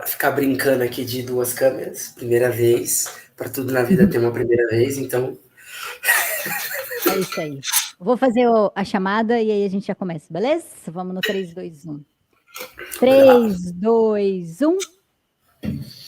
ficar brincando aqui de duas câmeras, primeira vez, para tudo na vida ter uma primeira vez, então... É isso aí. Vou fazer a chamada e aí a gente já começa, beleza? Vamos no 3, 2, 1. 3, 2, 1.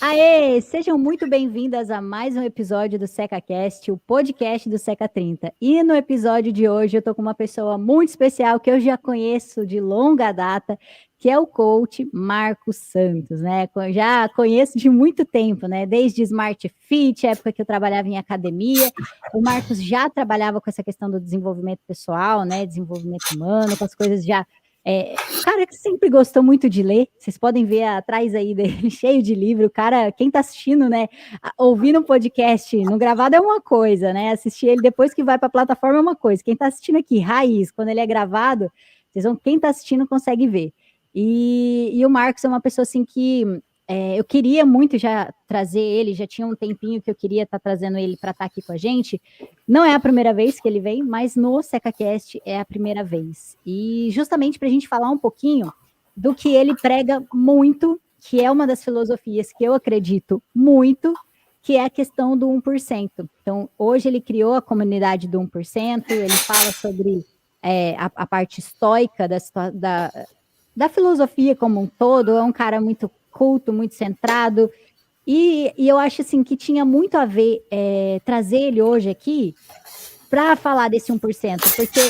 Aê! Sejam muito bem-vindas a mais um episódio do SecaCast, o podcast do Seca 30. E no episódio de hoje eu tô com uma pessoa muito especial que eu já conheço de longa data, que é o coach Marcos Santos, né? Já conheço de muito tempo, né? Desde Smart Fit, época que eu trabalhava em academia. O Marcos já trabalhava com essa questão do desenvolvimento pessoal, né? Desenvolvimento humano, com as coisas já... o cara que sempre gostou muito de ler, vocês podem ver atrás aí dele, cheio de livro, o cara, quem tá assistindo, né, ouvindo um podcast no gravado é uma coisa, né, assistir ele depois que vai para a plataforma é uma coisa, quem tá assistindo aqui, raiz, quando ele é gravado, quem tá assistindo consegue ver, e o Marcos é uma pessoa assim que eu queria muito já trazer ele, já tinha um tempinho que eu queria estar trazendo ele para estar aqui com a gente. Não é a primeira vez que ele vem, mas no SecaCast é a primeira vez. E justamente para a gente falar um pouquinho do que ele prega muito, que é uma das filosofias que eu acredito muito, que é a questão do 1%. Então, hoje ele criou a comunidade do 1%, ele fala sobre a parte estoica da filosofia como um todo, é um cara muito culto, muito centrado, e eu acho assim que tinha muito a ver trazer ele hoje aqui para falar desse 1%, porque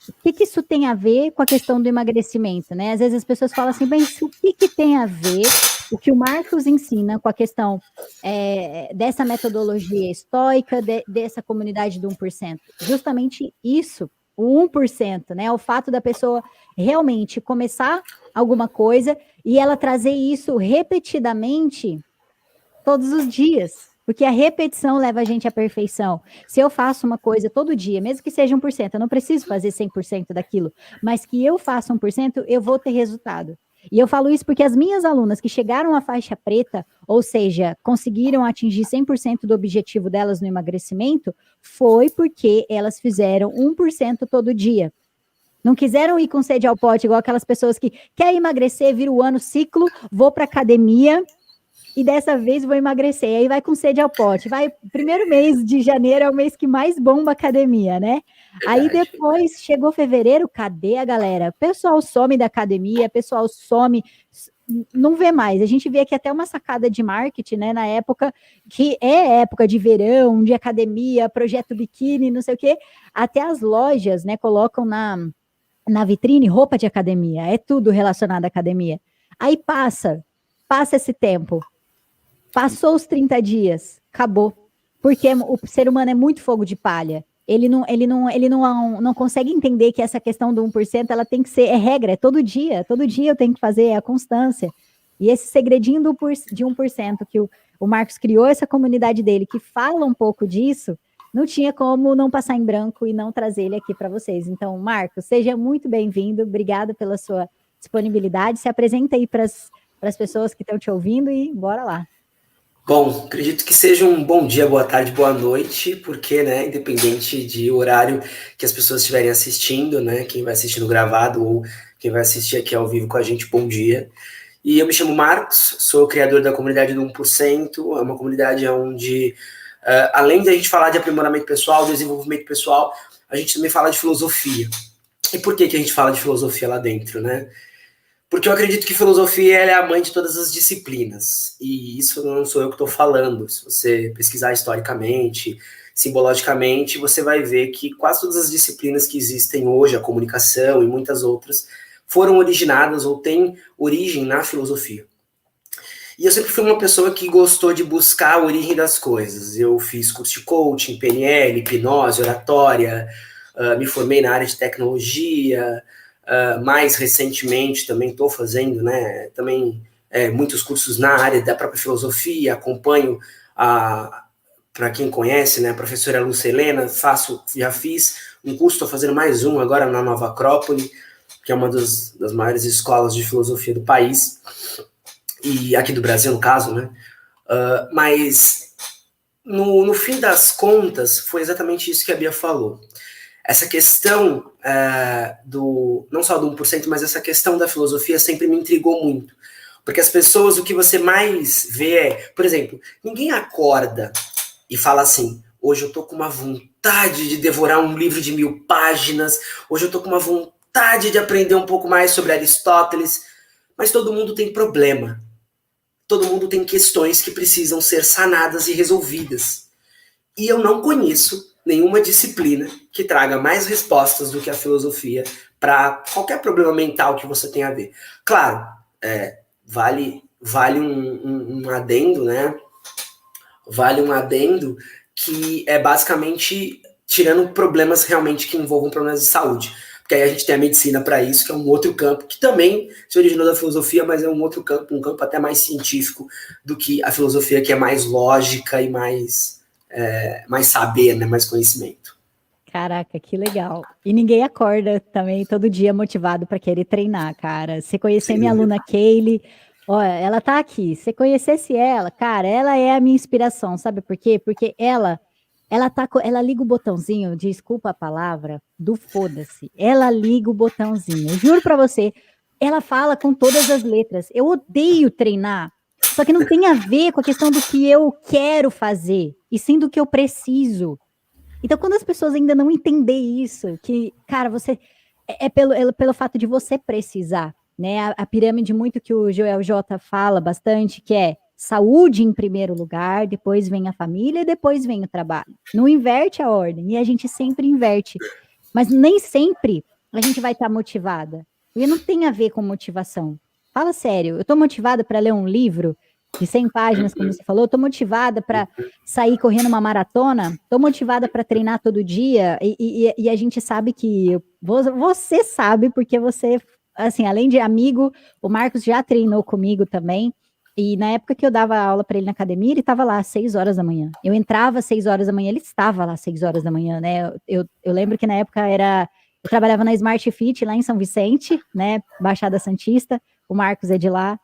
o que isso tem a ver com a questão do emagrecimento, né? Às vezes as pessoas falam assim, mas o que tem a ver o que o Marcos ensina com a questão dessa metodologia estoica, dessa comunidade do 1%? Justamente isso, o 1%, né? O fato da pessoa realmente começar alguma coisa e ela trazer isso repetidamente todos os dias, porque a repetição leva a gente à perfeição. Se eu faço uma coisa todo dia, mesmo que seja 1%, eu não preciso fazer 100% daquilo, mas que eu faça 1%, eu vou ter resultado. E eu falo isso porque as minhas alunas que chegaram à faixa preta, ou seja, conseguiram atingir 100% do objetivo delas no emagrecimento, foi porque elas fizeram 1% todo dia. Não quiseram ir com sede ao pote, igual aquelas pessoas que querem emagrecer, vira o ano, ciclo, vou para academia e dessa vez vou emagrecer. Aí vai com sede ao pote. Primeiro mês de janeiro é o mês que mais bomba a academia, né? Aí depois chegou fevereiro, cadê a galera? O pessoal some da academia, o pessoal some, não vê mais. A gente vê aqui até uma sacada de marketing, né? Na época que é época de verão, de academia, projeto biquíni, não sei o quê. Até as lojas, né, colocam na vitrine roupa de academia, é tudo relacionado à academia. Aí passa esse tempo, passou os 30 dias, acabou, porque o ser humano é muito fogo de palha, ele não consegue entender que essa questão do 1%, ela tem que ser, regra, é todo dia eu tenho que fazer, é a constância, e esse segredinho de 1%, que o Marcos criou essa comunidade dele, que fala um pouco disso, não tinha como não passar em branco e não trazer ele aqui para vocês. Então, Marcos, seja muito bem-vindo, obrigado pela sua disponibilidade, se apresenta aí para as pessoas que estão te ouvindo e bora lá. Bom, acredito que seja um bom dia, boa tarde, boa noite, porque, né, independente de horário que as pessoas estiverem assistindo, né, quem vai assistir no gravado ou quem vai assistir aqui ao vivo com a gente, bom dia. E eu me chamo Marcos, sou criador da comunidade do 1%, é uma comunidade onde, além de a gente falar de aprimoramento pessoal, desenvolvimento pessoal, a gente também fala de filosofia. E por que a gente fala de filosofia lá dentro, né? Porque eu acredito que filosofia é a mãe de todas as disciplinas. E isso não sou eu que estou falando. Se você pesquisar historicamente, simbologicamente, você vai ver que quase todas as disciplinas que existem hoje, a comunicação e muitas outras, foram originadas ou têm origem na filosofia. E eu sempre fui uma pessoa que gostou de buscar a origem das coisas. Eu fiz curso de coaching, PNL, hipnose, oratória, me formei na área de tecnologia. Mais recentemente também estou fazendo, né, também muitos cursos na área da própria filosofia, acompanho para quem conhece, né, a professora Lúcia Helena, já fiz um curso, estou fazendo mais um agora na Nova Acrópole, que é uma das maiores escolas de filosofia do país, e aqui do Brasil, no caso, né, mas no fim das contas, foi exatamente isso que a Bia falou. Essa questão não só do 1%, mas essa questão da filosofia sempre me intrigou muito, Porque as pessoas, o que você mais vê é, por exemplo, ninguém acorda e fala assim, hoje eu tô com uma vontade de devorar um livro de 1000 páginas, hoje eu tô com uma vontade de aprender um pouco mais sobre Aristóteles, mas todo mundo tem problema. Todo mundo tem questões que precisam ser sanadas e resolvidas. E eu não conheço nenhuma disciplina que traga mais respostas do que a filosofia para qualquer problema mental que você tenha a ver. Claro, vale um adendo, né? Vale um adendo que é basicamente tirando problemas realmente que envolvam problemas de saúde. Porque aí a gente tem a medicina para isso, que é um outro campo, que também se originou da filosofia, mas é um outro campo, um campo até mais científico do que a filosofia, que é mais lógica e mais saber, né? Mais conhecimento. Caraca, que legal. E ninguém acorda também todo dia motivado para querer treinar, cara. Você conhecer minha aluna Kaylee, olha, ela tá aqui. Se conhecesse ela, cara, ela é a minha inspiração, sabe por quê? Porque ela liga o botãozinho, desculpa a palavra, do foda-se. Ela liga o botãozinho. Eu juro para você, ela fala com todas as letras. Eu odeio treinar, só que não tem a ver com a questão do que eu quero fazer, e sim do que eu preciso. Então, quando as pessoas ainda não entender isso, que, cara, você pelo fato de você precisar, né? A pirâmide muito que o Joel J fala bastante, que é saúde em primeiro lugar, depois vem a família e depois vem o trabalho. Não inverte a ordem, e a gente sempre inverte. Mas nem sempre a gente vai estar motivada. E não tem a ver com motivação. Fala sério, eu estou motivada para ler um livro de 100 páginas, como você falou, estou motivada para sair correndo uma maratona, estou motivada para treinar todo dia, e a gente sabe que, você sabe, porque você, assim, além de amigo, o Marcos já treinou comigo também, e na época que eu dava aula para ele na academia, ele estava lá às 6 horas da manhã, eu entrava às 6 horas da manhã, ele estava lá às 6 horas da manhã, né, eu lembro que na época eu trabalhava na Smart Fit, lá em São Vicente, né, Baixada Santista, o Marcos é de lá,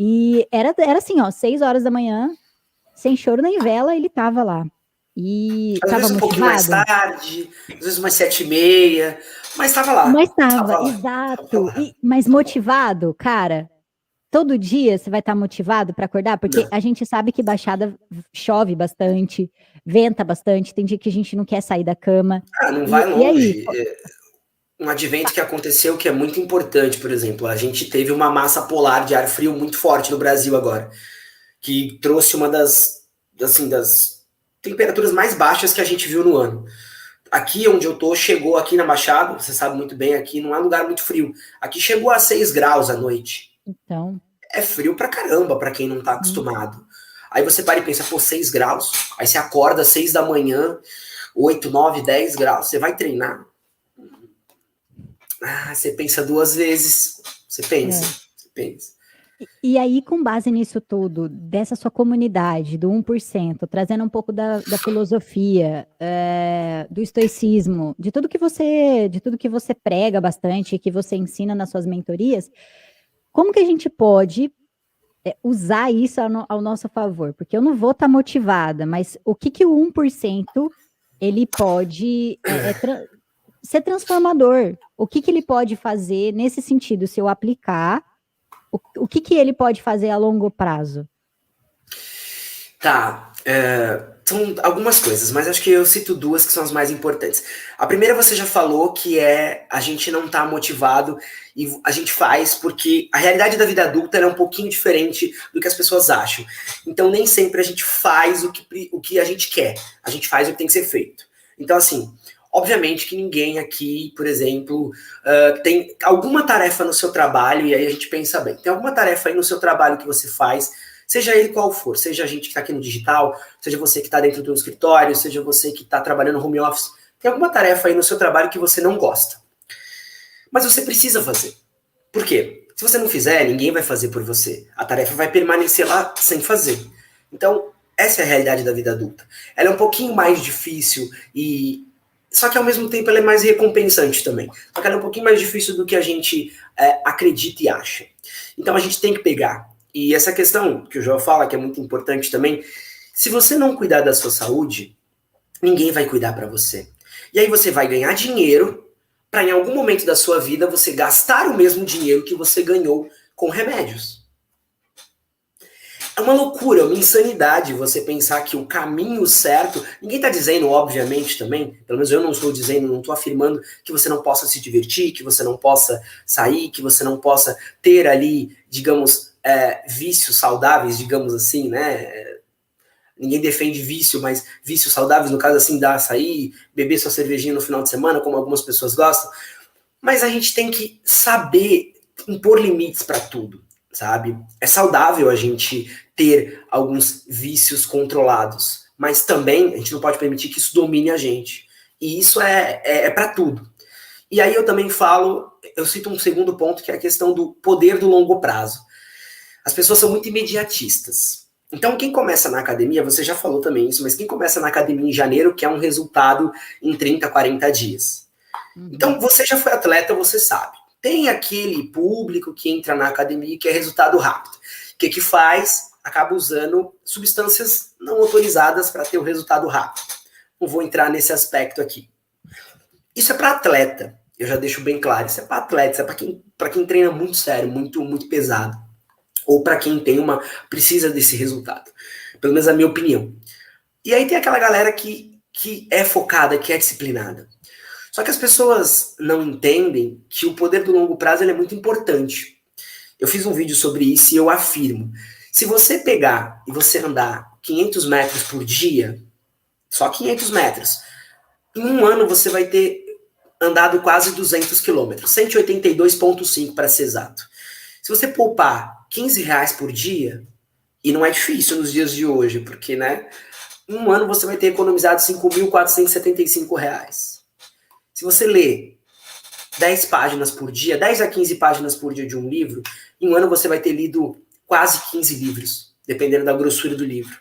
e era assim, ó, 6 horas da manhã, sem choro nem vela, ele tava lá. E às tava vezes um pouquinho mais tarde, às vezes umas 7h30, mas tava lá. Mas tava, exato. Mas motivado, cara, todo dia você vai estar motivado para acordar? Porque a gente sabe que Baixada chove bastante, venta bastante, tem dia que a gente não quer sair da cama. Não vai longe. Um advento que aconteceu que é muito importante, por exemplo, a gente teve uma massa polar de ar frio muito forte no Brasil agora, que trouxe uma das temperaturas mais baixas que a gente viu no ano. Aqui onde eu tô, chegou aqui na Baixada, você sabe muito bem, aqui não é um lugar muito frio. Aqui chegou a 6 graus à noite. Então. É frio pra caramba pra quem não tá acostumado. Aí você para e pensa, 6 graus, aí você acorda às 6 da manhã, 8, 9, 10 graus, você vai treinar. Você pensa 2 vezes. Você pensa. E aí, com base nisso tudo, dessa sua comunidade, do 1%, trazendo um pouco da filosofia, do estoicismo, de tudo que você prega bastante, que você ensina nas suas mentorias, como que a gente pode usar isso ao nosso favor? Porque eu não vou estar motivada, mas o que o 1% ele pode ser transformador? O que ele pode fazer nesse sentido, se eu aplicar? O que ele pode fazer a longo prazo? Tá, são algumas coisas, mas acho que eu cito 2 que são as mais importantes. A primeira você já falou, que é a gente não tá motivado e a gente faz porque a realidade da vida adulta é um pouquinho diferente do que as pessoas acham. Então nem sempre a gente faz o que a gente quer, a gente faz o que tem que ser feito. Então assim, obviamente que ninguém aqui, por exemplo, tem alguma tarefa no seu trabalho, e aí a gente pensa bem, tem alguma tarefa aí no seu trabalho que você faz, seja ele qual for, seja a gente que está aqui no digital, seja você que está dentro do escritório, seja você que está trabalhando no home office, tem alguma tarefa aí no seu trabalho que você não gosta. Mas você precisa fazer. Por quê? Se você não fizer, ninguém vai fazer por você. A tarefa vai permanecer lá sem fazer. Então, essa é a realidade da vida adulta. Ela é um pouquinho mais difícil só que ao mesmo tempo ela é mais recompensante também. Só que ela é um pouquinho mais difícil do que a gente acredita e acha. Então a gente tem que pegar. E essa questão que o João fala, que é muito importante também, se você não cuidar da sua saúde, ninguém vai cuidar para você. E aí você vai ganhar dinheiro para em algum momento da sua vida você gastar o mesmo dinheiro que você ganhou com remédios. é uma loucura, é uma insanidade você pensar que o caminho certo... Ninguém está dizendo, obviamente, também, pelo menos eu não estou dizendo, não estou afirmando que você não possa se divertir, que você não possa sair, que você não possa ter ali, digamos, vícios saudáveis, digamos assim, né? Ninguém defende vício, mas vícios saudáveis, no caso assim, dar açaí, beber sua cervejinha no final de semana, como algumas pessoas gostam. Mas a gente tem que saber impor limites para tudo, sabe? É saudável a gente ter alguns vícios controlados, mas também a gente não pode permitir que isso domine a gente. E isso é para tudo. E aí eu também falo, eu cito um segundo ponto, que é a questão do poder do longo prazo. As pessoas são muito imediatistas. Então, quem começa na academia, você já falou também isso, mas quem começa na academia em janeiro quer um resultado em 30, 40 dias. Então, você já foi atleta, você sabe. Tem aquele público que entra na academia e quer resultado rápido. O que faz? Acaba usando substâncias não autorizadas para ter o resultado rápido. Não vou entrar nesse aspecto aqui. Isso é para atleta. Eu já deixo bem claro. Isso é para atleta, isso é para quem treina muito sério, muito, muito pesado. Ou para quem precisa desse resultado. Pelo menos a minha opinião. E aí tem aquela galera que é focada, que é disciplinada. Só que as pessoas não entendem que o poder do longo prazo ele é muito importante. Eu fiz um vídeo sobre isso e eu afirmo. Se você pegar e você andar 500 metros por dia, só 500 metros, em um ano você vai ter andado quase 200 quilômetros, 182,5 para ser exato. Se você poupar R$ 15 por dia, e não é difícil nos dias de hoje, porque, né, em um ano você vai ter economizado R$ 5.475. Se você lê 10 páginas por dia, 10 a 15 páginas por dia de um livro, em um ano você vai ter lido quase 15 livros, dependendo da grossura do livro.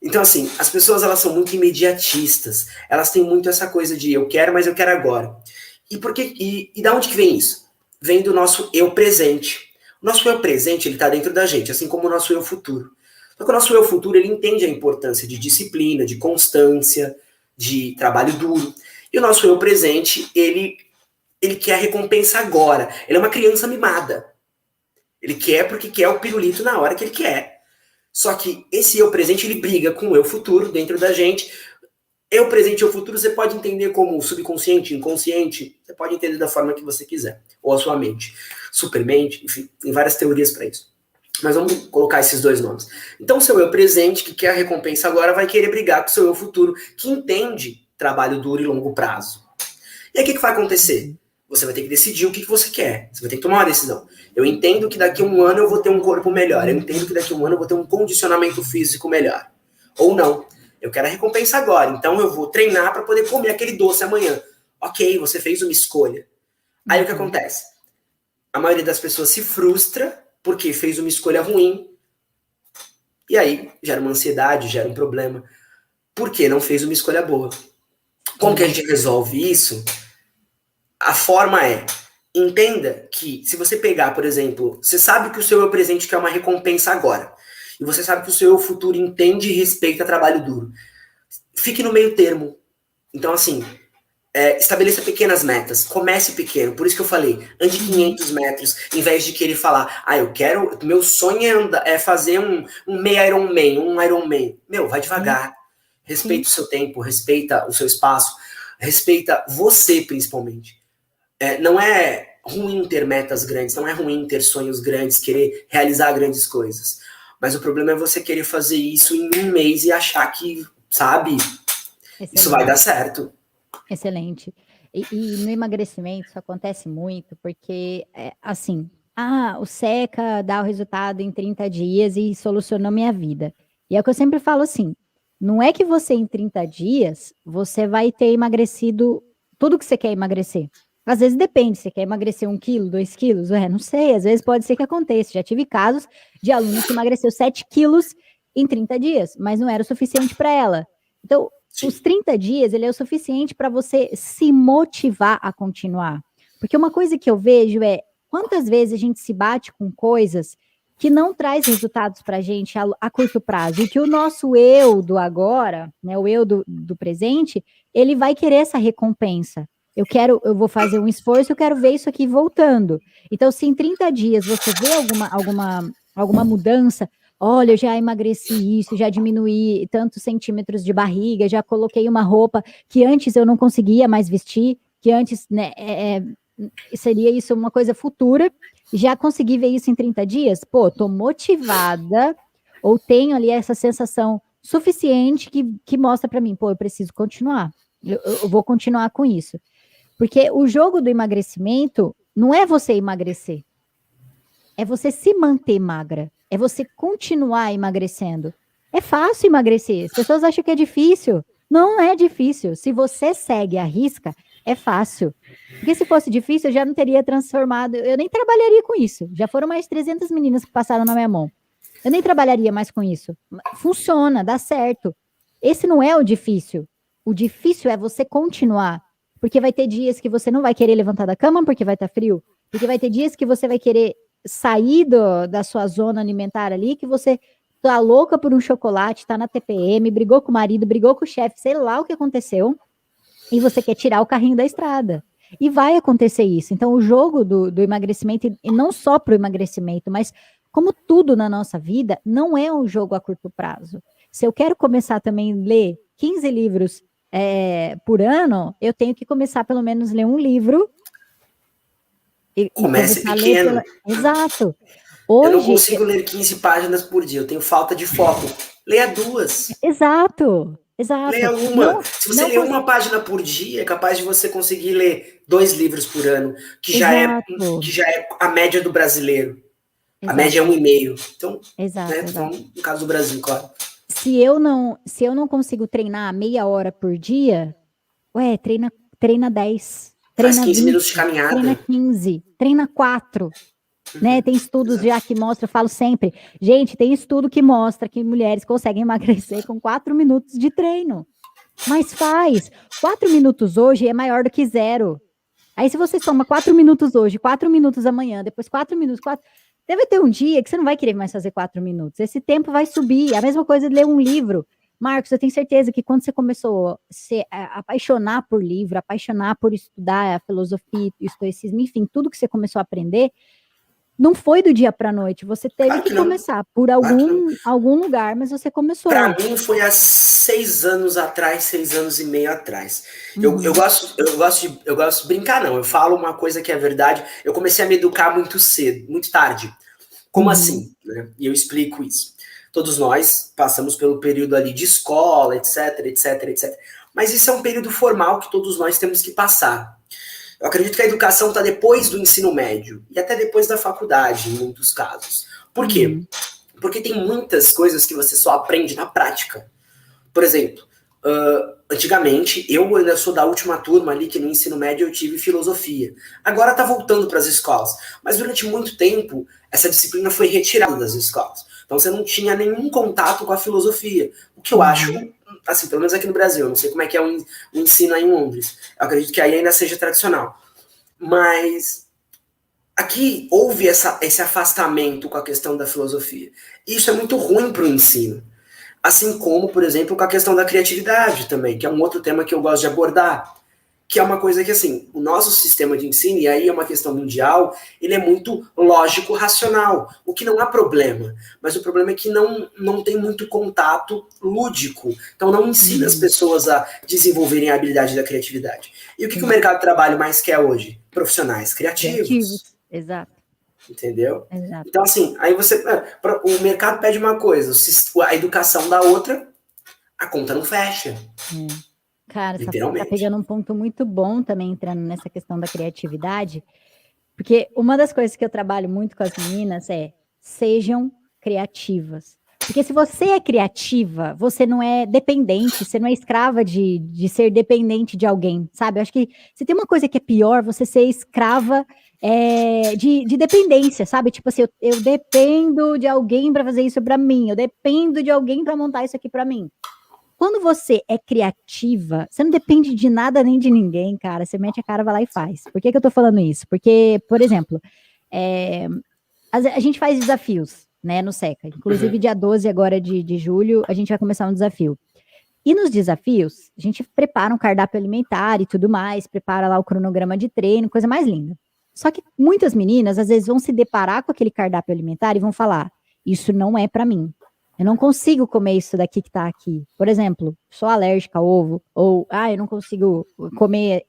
Então, assim, as pessoas elas são muito imediatistas. Elas têm muito essa coisa de eu quero, mas eu quero agora. E da onde que vem isso? Vem do nosso eu presente. O nosso eu presente, ele está dentro da gente, assim como o nosso eu futuro. Só que o nosso eu futuro, ele entende a importância de disciplina, de constância, de trabalho duro. E o nosso eu presente, ele quer a recompensa agora. Ele é uma criança mimada. Ele quer porque quer o pirulito na hora que ele quer. Só que esse eu presente, ele briga com o eu futuro dentro da gente. Eu presente e eu futuro, você pode entender como subconsciente, inconsciente. Você pode entender da forma que você quiser. Ou a sua mente. Supermente, enfim, tem várias teorias para isso. Mas vamos colocar esses dois nomes. Então, o seu eu presente, que quer a recompensa agora, vai querer brigar com o seu eu futuro, que entende trabalho duro e longo prazo. E aí, o que vai acontecer? Você vai ter que decidir o que você quer. Você vai ter que tomar uma decisão. Eu entendo que daqui a um ano eu vou ter um corpo melhor. Eu entendo que daqui a um ano eu vou ter um condicionamento físico melhor. Ou não. Eu quero a recompensa agora. Então, eu vou treinar para poder comer aquele doce amanhã. Ok, você fez uma escolha. Aí, o que acontece? A maioria das pessoas se frustra porque fez uma escolha ruim. E aí, gera uma ansiedade, gera um problema. Porque não fez uma escolha boa. Como que a gente resolve isso? A forma é, entenda que se você pegar, por exemplo, você sabe que o seu eu presente quer uma recompensa agora. E você sabe que o seu eu futuro entende e respeita trabalho duro. Fique no meio termo. Então, assim, estabeleça pequenas metas. Comece pequeno. Por isso que eu falei, ande 500 metros, em vez de querer falar, eu quero, meu sonho é fazer um meio Ironman, um Ironman. Meu, vai devagar. Respeita o seu tempo, respeita o seu espaço, respeita você, principalmente. Não é ruim ter metas grandes, não é ruim ter sonhos grandes, querer realizar grandes coisas. Mas o problema é você querer fazer isso em um mês e achar que, sabe, isso vai dar certo. Excelente. E no emagrecimento isso acontece muito, porque, assim, o Seca dá o resultado em 30 dias e solucionou minha vida. E é o que eu sempre falo assim, não é que você em 30 dias, você vai ter emagrecido tudo que você quer emagrecer. Às vezes depende, você quer emagrecer 1 quilo, 2 quilos, não sei, às vezes pode ser que aconteça. Já tive casos de aluno que emagreceu 7 quilos em 30 dias, mas não era o suficiente para ela. Então, os 30 dias, ele é o suficiente para você se motivar a continuar. Porque uma coisa que eu vejo é, quantas vezes a gente se bate com coisas que não traz resultados para a gente a curto prazo, e que o nosso eu do agora, né, o eu do presente, ele vai querer essa recompensa. Eu vou fazer um esforço, eu quero ver isso aqui voltando. Então, se em 30 dias você vê alguma mudança, olha, eu já emagreci isso, já diminuí tantos centímetros de barriga, já coloquei uma roupa que antes eu não conseguia mais vestir, que antes, né, seria isso uma coisa futura, já consegui ver isso em 30 dias? Pô, tô motivada, ou tenho ali essa sensação suficiente que mostra para mim, pô, eu preciso continuar, eu vou continuar com isso. Porque o jogo do emagrecimento não é você emagrecer, é você se manter magra, é você continuar emagrecendo. É fácil emagrecer, as pessoas acham que é difícil. Não é difícil. Se você segue a risca, é fácil. Porque se fosse difícil, eu já não teria transformado, eu nem trabalharia com isso. Já foram mais 300 meninas que passaram na minha mão. Eu nem trabalharia mais com isso. Funciona, dá certo. Esse não é o difícil. O difícil é você continuar. Porque vai ter dias que você não vai querer levantar da cama porque vai estar frio. Porque vai ter dias que você vai querer sair da sua zona alimentar ali, que você tá louca por um chocolate, tá na TPM, brigou com o marido, brigou com o chefe, sei lá o que aconteceu, e você quer tirar o carrinho da estrada. E vai acontecer isso. Então, o jogo do emagrecimento, e não só para o emagrecimento, mas como tudo na nossa vida, não é um jogo a curto prazo. Se eu quero começar também a ler 15 livros por ano, eu tenho que começar pelo menos a ler um livro. Comece pequeno. Exato. Hoje, eu não consigo ler 15 páginas por dia, eu tenho falta de foco. Leia 2. Exato. Leia uma. Se você ler uma página por dia, é capaz de você conseguir ler 2 livros por ano, que já é a média do brasileiro. Exato. A média é 1,5. Então, no caso do Brasil, claro. Se eu não consigo treinar meia hora por dia, treina 10. Treina Faz 15 minutos de caminhada. Treina 15, treina 4. Né? Tem estudos já que mostram, eu falo sempre, gente, tem estudo que mostra que mulheres conseguem emagrecer com 4 minutos de treino. Mas faz. 4 minutos hoje é maior do que 0. Aí se você toma 4 minutos hoje, 4 minutos amanhã, depois 4 minutos, deve ter um dia que você não vai querer mais fazer 4 minutos. Esse tempo vai subir. A mesma coisa de ler um livro. Marcos, eu tenho certeza que quando você começou a se apaixonar por livro, apaixonar por estudar a filosofia, o estoicismo, enfim, tudo que você começou a aprender, não foi do dia para a noite. Você teve que começar por algum lugar, mas você começou. Para mim foi há 6 anos atrás, 6 anos e meio atrás. Eu gosto de brincar, não. Eu falo uma coisa que é verdade. Eu comecei a me educar muito cedo, muito tarde. Como assim? Né? E eu explico isso. Todos nós passamos pelo período ali de escola, etc, etc, etc. Mas isso é um período formal que todos nós temos que passar. Eu acredito que a educação está depois do ensino médio e até depois da faculdade, em muitos casos. Por quê? Porque tem muitas coisas que você só aprende na prática. Por exemplo, antigamente, eu ainda sou da última turma ali que no ensino médio eu tive filosofia. Agora está voltando para as escolas. Mas durante muito tempo, essa disciplina foi retirada das escolas. Então você não tinha nenhum contato com a filosofia. O que eu acho, assim, pelo menos aqui no Brasil, eu não sei como é que é o ensino aí em Londres. Eu acredito que aí ainda seja tradicional. Mas aqui houve esse afastamento com a questão da filosofia. E isso é muito ruim para o ensino. Assim como, por exemplo, com a questão da criatividade também, que é um outro tema que eu gosto de abordar. Que é uma coisa que, assim, o nosso sistema de ensino, e aí é uma questão mundial, ele é muito lógico, racional, o que não há problema. Mas o problema é que não tem muito contato lúdico. Então não ensina as pessoas a desenvolverem a habilidade da criatividade. E o que o mercado de trabalho mais quer hoje? Profissionais criativos. Exato. Entendeu? Exato. Então, assim, aí o mercado pede uma coisa, a educação da outra, a conta não fecha. Cara, você tá pegando um ponto muito bom também, entrando nessa questão da criatividade, porque uma das coisas que eu trabalho muito com as meninas é sejam criativas. Porque se você é criativa, você não é dependente, você não é escrava de ser dependente de alguém, sabe? Eu acho que se tem uma coisa que é pior, você ser escrava de dependência, sabe? Tipo assim, eu dependo de alguém para fazer isso para mim, eu dependo de alguém para montar isso aqui para mim. Quando você é criativa, você não depende de nada nem de ninguém, cara. Você mete a cara, vai lá e faz. Por que eu tô falando isso? Porque, por exemplo, a gente faz desafios, né, no SECA. Inclusive, dia 12 agora de julho, a gente vai começar um desafio. E nos desafios, a gente prepara um cardápio alimentar e tudo mais, prepara lá o cronograma de treino, coisa mais linda. Só que muitas meninas, às vezes, vão se deparar com aquele cardápio alimentar e vão falar, isso não é para mim. Eu não consigo comer isso daqui que tá aqui. Por exemplo, sou alérgica a ovo, ou, eu não consigo comer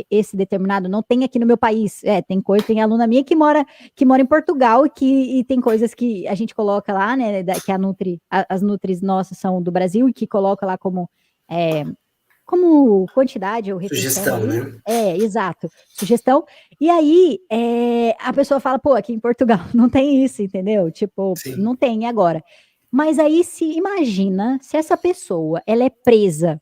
esse determinado, não tem aqui no meu país. Tem aluna minha que mora em Portugal e tem coisas que a gente coloca lá, né, que as Nutris nossas são do Brasil e que coloca lá como quantidade ou refeição. Sugestão, né? Exato, sugestão. E aí, a pessoa fala, pô, aqui em Portugal não tem isso, entendeu? Tipo, Sim. não tem agora. Mas aí, imagina se essa pessoa, ela é presa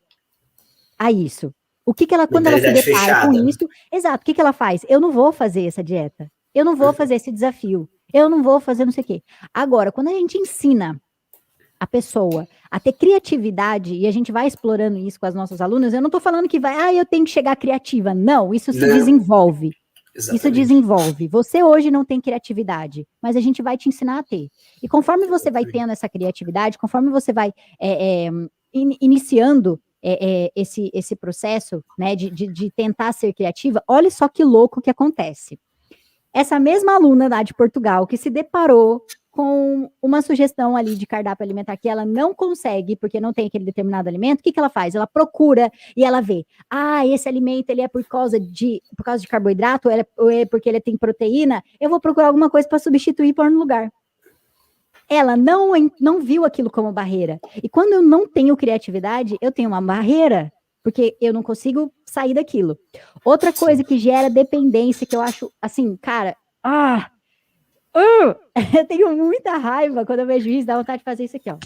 a isso. O que ela, quando ela se depara fechada. com isso, exato, o que ela faz? Eu não vou fazer essa dieta, eu não vou fazer esse desafio, eu não vou fazer não sei o quê. Agora, quando a gente ensina a pessoa a ter criatividade, e a gente vai explorando isso com as nossas alunas, eu não tô falando que eu tenho que chegar criativa. Não, isso se desenvolve. Exatamente. Isso desenvolve. Você hoje não tem criatividade, mas a gente vai te ensinar a ter. E conforme você vai tendo essa criatividade, conforme você vai iniciando esse processo, né, de tentar ser criativa, olha só que louco que acontece. Essa mesma aluna lá de Portugal que se deparou com uma sugestão ali de cardápio alimentar que ela não consegue, porque não tem aquele determinado alimento, o que ela faz? Ela procura e ela vê, esse alimento ele é por causa de carboidrato, ou é porque ele tem proteína, eu vou procurar alguma coisa para substituir e pôr no lugar. Ela não viu aquilo como barreira. E quando eu não tenho criatividade, eu tenho uma barreira, porque eu não consigo sair daquilo. Outra coisa que gera dependência, que eu acho, assim, cara, eu tenho muita raiva quando eu vejo isso, dá vontade de fazer isso aqui, ó.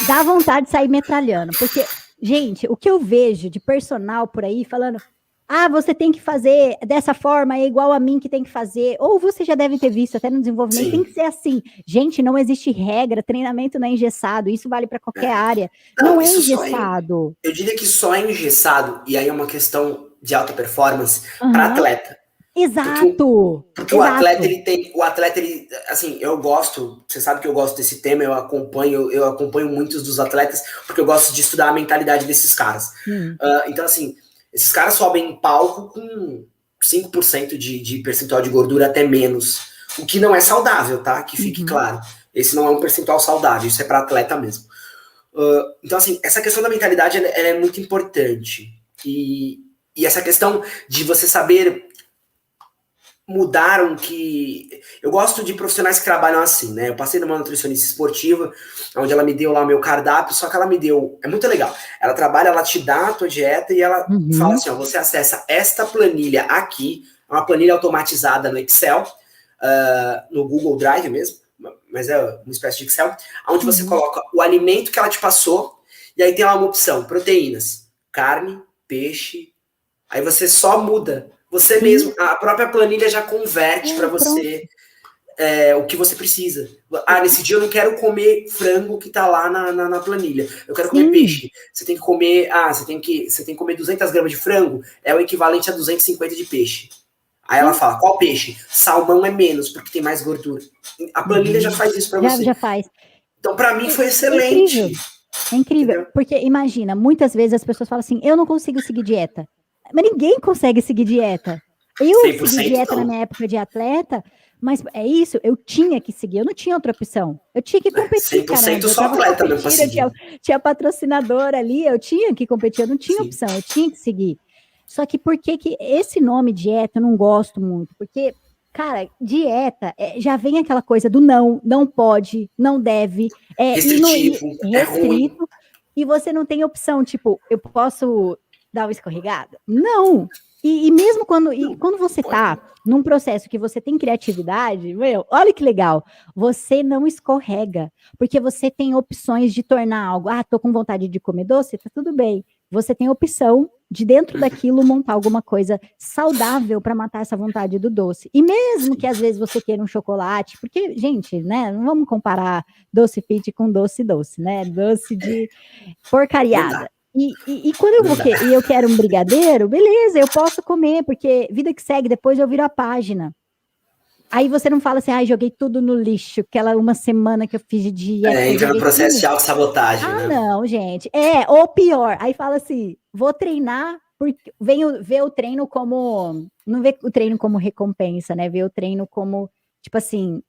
Dá vontade de sair metralhando, porque, gente, o que eu vejo de personal por aí falando, você tem que fazer dessa forma, é igual a mim que tem que fazer, ou você já deve ter visto até no desenvolvimento, Sim. Tem que ser assim. Gente, não existe regra, treinamento não é engessado, isso vale para qualquer área. Não é engessado. Eu diria que só é engessado, e aí é uma questão de alta performance para atleta. Exato. Porque o atleta, ele, assim, eu gosto, você sabe que eu gosto desse tema, eu acompanho muitos dos atletas, porque eu gosto de estudar a mentalidade desses caras. Então, assim, esses caras sobem em palco com 5% de percentual de gordura, até menos, o que não é saudável, tá? Que fique claro. Esse não é um percentual saudável, isso é para atleta mesmo. Então, assim, essa questão da mentalidade, ela é muito importante. E essa questão de você saber mudaram que... Eu gosto de profissionais que trabalham assim, né? Eu passei numa nutricionista esportiva, onde ela me deu lá o meu cardápio, só que ela me deu... É muito legal. Ela te dá a tua dieta e ela fala assim, ó, você acessa esta planilha aqui, uma planilha automatizada no Excel, no Google Drive mesmo, mas é uma espécie de Excel, onde você coloca o alimento que ela te passou, e aí tem lá uma opção, proteínas, carne, peixe, aí você só muda. Você mesmo, a própria planilha já converte para você o que você precisa. Nesse dia eu não quero comer frango que tá lá na planilha. Eu quero comer peixe. Você tem que comer, você tem que comer 200 gramas de frango, é o equivalente a 250 de peixe. Aí ela fala, qual peixe? Salmão é menos, porque tem mais gordura. A planilha já faz isso para você. Já faz. Então, para mim, foi excelente. É incrível, porque imagina, muitas vezes as pessoas falam assim, eu não consigo seguir dieta. Mas ninguém consegue seguir dieta. Eu segui dieta na minha época de atleta, mas é isso, eu tinha que seguir, eu não tinha outra opção. Eu tinha que competir, 100% só atleta mesmo pra seguir. Tinha patrocinador ali, eu tinha que competir, eu não tinha opção, eu tinha que seguir. Só que por que esse nome dieta eu não gosto muito? Porque, cara, dieta, já vem aquela coisa do não pode, não deve. Restritivo, restrito, e você não tem opção, tipo, eu posso... dar uma escorregada? Não! E mesmo quando você tá num processo que você tem criatividade, olha que legal, você não escorrega, porque você tem opções de tornar algo, tô com vontade de comer doce, tá tudo bem. Você tem opção de dentro daquilo montar alguma coisa saudável para matar essa vontade do doce. E mesmo que às vezes você queira um chocolate, porque, gente, né, não vamos comparar doce fit com doce, né? Doce de porcariada. E quando eu quero um brigadeiro, beleza, eu posso comer, porque vida que segue, depois eu viro a página. Aí você não fala assim, joguei tudo no lixo, aquela uma semana que eu fiz de dieta. Entra no processo de autossabotagem, né? Não, gente. Ou pior, aí fala assim, vou treinar, porque venho ver o treino como... Não vê o treino como recompensa, né? Ver o treino como Tipo assim,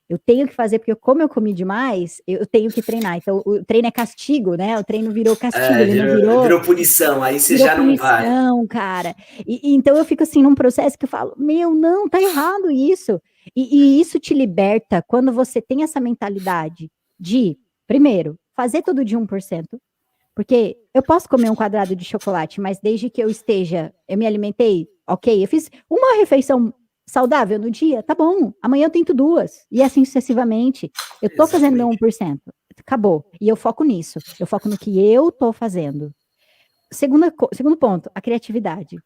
eu tenho que fazer, porque como eu comi demais, eu tenho que treinar. Então, o treino é castigo, né? O treino virou castigo, ele não virou punição, aí você virou já não vai. punição, cara. Então eu fico assim num processo que eu falo, meu, não, tá errado isso. E isso te liberta quando você tem essa mentalidade de, primeiro, fazer tudo de 1%, porque eu posso comer um quadrado de chocolate, mas desde que eu me alimentei, ok, eu fiz uma refeição saudável no dia, tá bom, amanhã eu tento 2, e assim sucessivamente. Eu tô fazendo meu 1%, acabou, e eu foco nisso, eu foco no que eu tô fazendo. Segundo ponto, a criatividade.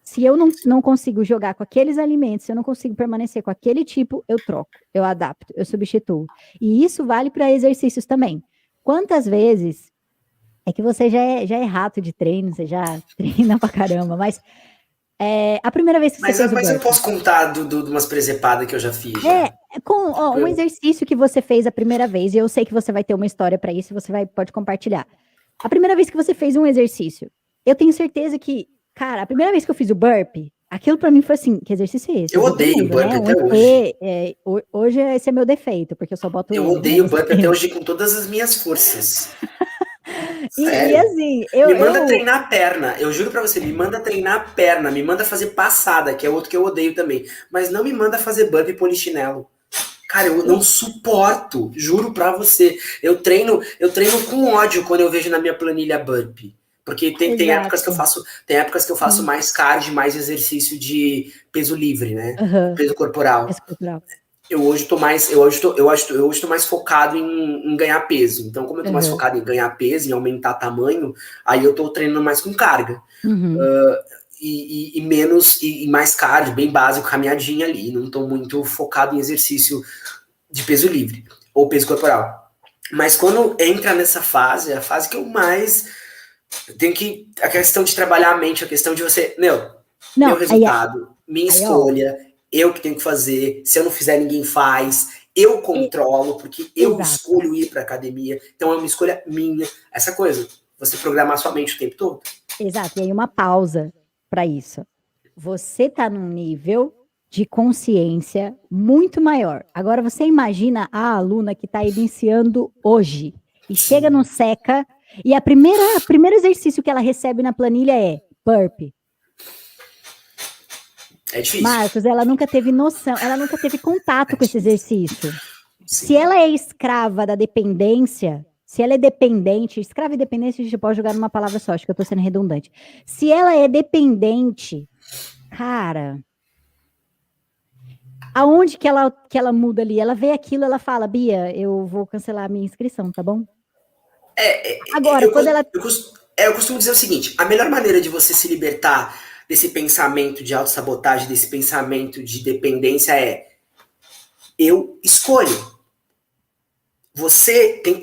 Se eu não consigo jogar com aqueles alimentos, se eu não consigo permanecer com aquele tipo, eu troco, eu adapto, eu substituo. E isso vale para exercícios também. Quantas vezes é que você já é rato de treino, você já treina pra caramba, mas a primeira vez que você fez o Mas eu burpee, posso contar de umas presepadas que eu já fiz. Já. com um exercício que você fez a primeira vez, e eu sei que você vai ter uma história para isso, você pode compartilhar. A primeira vez que você fez um exercício, eu tenho certeza que, cara, a primeira vez que eu fiz o burpee, aquilo para mim foi assim, que exercício é esse? Eu odeio burpee até hoje. Hoje esse é meu defeito, porque eu só boto Eu ele. odeio burpee até hoje com todas as minhas forças. E assim, me manda treinar a perna, eu juro pra você, me manda treinar a perna, me manda fazer passada, que é outro que eu odeio também, mas não me manda fazer burpee polichinelo. Cara, eu não suporto, juro pra você. Eu treino com ódio quando eu vejo na minha planilha burpee. Porque tem épocas que eu faço mais cardio, mais exercício de peso livre, né? Peso corporal. Eu hoje tô mais focado em ganhar peso. Então, como eu tô mais focado em ganhar peso, em aumentar tamanho, aí eu tô treinando mais com carga. E mais cardio, bem básico, caminhadinha ali. Não tô muito focado em exercício de peso livre ou peso corporal. Mas quando entra nessa fase, é a fase que eu mais tenho que... A questão de trabalhar a mente, a questão de você... Meu resultado, minha escolha... Eu que tenho que fazer, se eu não fizer, ninguém faz, eu controlo, porque eu escolho ir para academia, então é uma escolha minha, essa coisa, você programar sua mente o tempo todo. Exato, e aí uma pausa para isso. Você tá num nível de consciência muito maior. Agora você imagina a aluna que está iniciando hoje, e chega no SECA, e o primeiro exercício que ela recebe na planilha é burpee. É difícil. Marcos, ela nunca teve noção, ela nunca teve contato com esse exercício. Sim. Se ela é escrava da dependência, se ela é dependente, escrava e dependência a gente pode jogar numa palavra só, acho que eu tô sendo redundante. Se ela é dependente, cara, aonde que ela muda ali? Ela vê aquilo, ela fala, Bia, eu vou cancelar a minha inscrição, tá bom? Agora, eu costumo dizer o seguinte, a melhor maneira de você se libertar desse pensamento de autossabotagem, desse pensamento de dependência é eu escolho.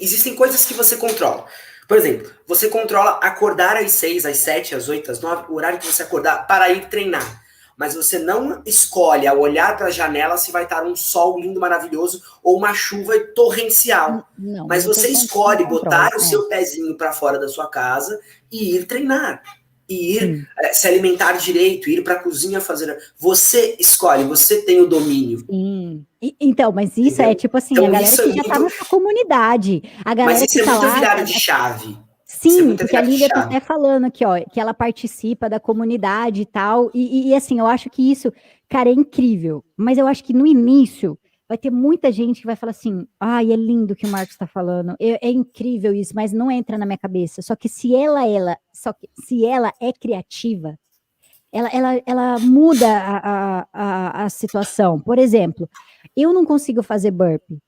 Existem coisas que você controla. Por exemplo, você controla acordar às 6, às 7, às 8, às 9, o horário que você acordar para ir treinar. Mas você não escolhe ao olhar para a janela se vai estar um sol lindo, maravilhoso ou uma chuva torrencial. Não, mas você escolhe botar o seu pezinho para fora da sua casa e ir treinar. E ir se alimentar direito, ir para a cozinha fazer... Você escolhe, você tem o domínio. Sim. Então, mas isso entendeu? É tipo assim, então, a galera que já tá na sua comunidade. A galera mas isso que é tá muito lá, virado de chave. Sim, porque a Lívia tá até falando aqui, ó, que ela participa da comunidade e tal, e assim, eu acho que isso, cara, é incrível, mas eu acho que no início vai ter muita gente que vai falar assim, ai, é lindo o que o Marcos tá falando, é incrível isso, mas não entra na minha cabeça, só que se ela é criativa, ela muda a situação. Por exemplo, eu não consigo fazer burpee,